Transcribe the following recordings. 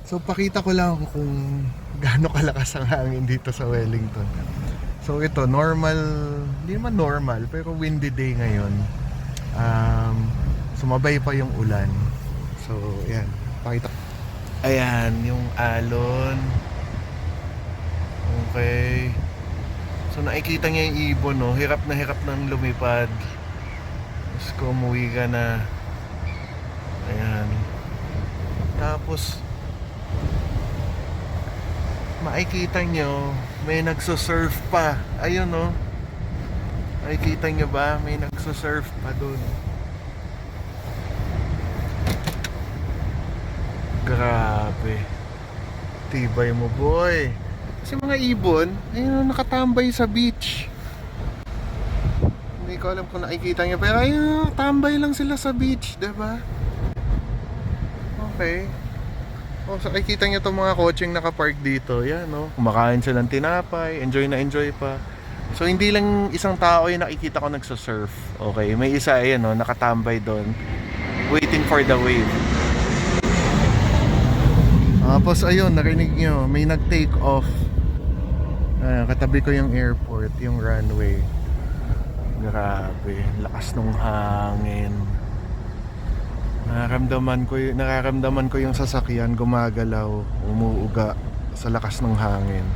So pakita ko lang kung gaano kalakas ang hangin dito sa Wellington. So ito, normal, hindi naman normal, pero windy day ngayon. Sumabay pa yung ulan. So yan, pakita. Ayan, yung alon. Okay. So nakikita niya yung ibon, no? Hirap nang lumipad. Tapos kung umuwi ka na. Ayan. Tapos makikita nyo may nagsusurf pa. Ayun, no? Makikita nyo ba? May nagsusurf pa dun. Grabe. Tibay mo, boy. Kasi mga ibon, ayun, nakatambay sa beach. Hindi ko alam kung nakikita nyo, pero ayun, tambay lang sila sa beach, diba? Okay. Oh, so nakikita nyo itong mga kotseng nakapark dito. Yan, no? Kumakain silang tinapay, enjoy na enjoy pa. So hindi lang isang tao yung nakikita ko nagsasurf. Okay, may isa, ayan, no, nakatambay doon, waiting for the wave. Tapos ayun, narinig nyo, may nag-take off. Katabi ko yung airport, yung runway. Grabe, lakas ng hangin. Nararamdaman ko yung sasakyan gumagalaw, umuuga sa lakas ng hangin.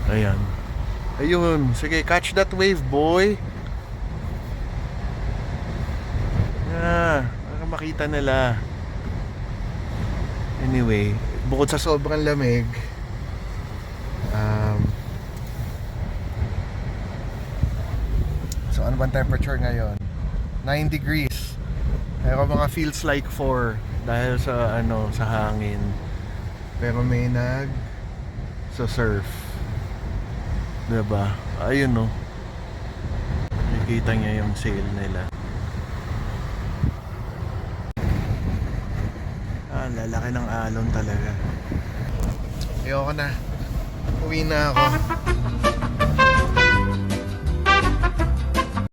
Ayan. Ayun, sige, catch that wave, boy. Para makita nila. Anyway, bukod sa sobrang lamig, so ano bang temperature ngayon? 9 degrees. Pero mga feels like 4 dahil sa sa hangin. Pero may surf. Diba? Ayun, no. Nakikita niya yung sail nila. Lalaki ng alon talaga. Ayoko na. Uwi na ako.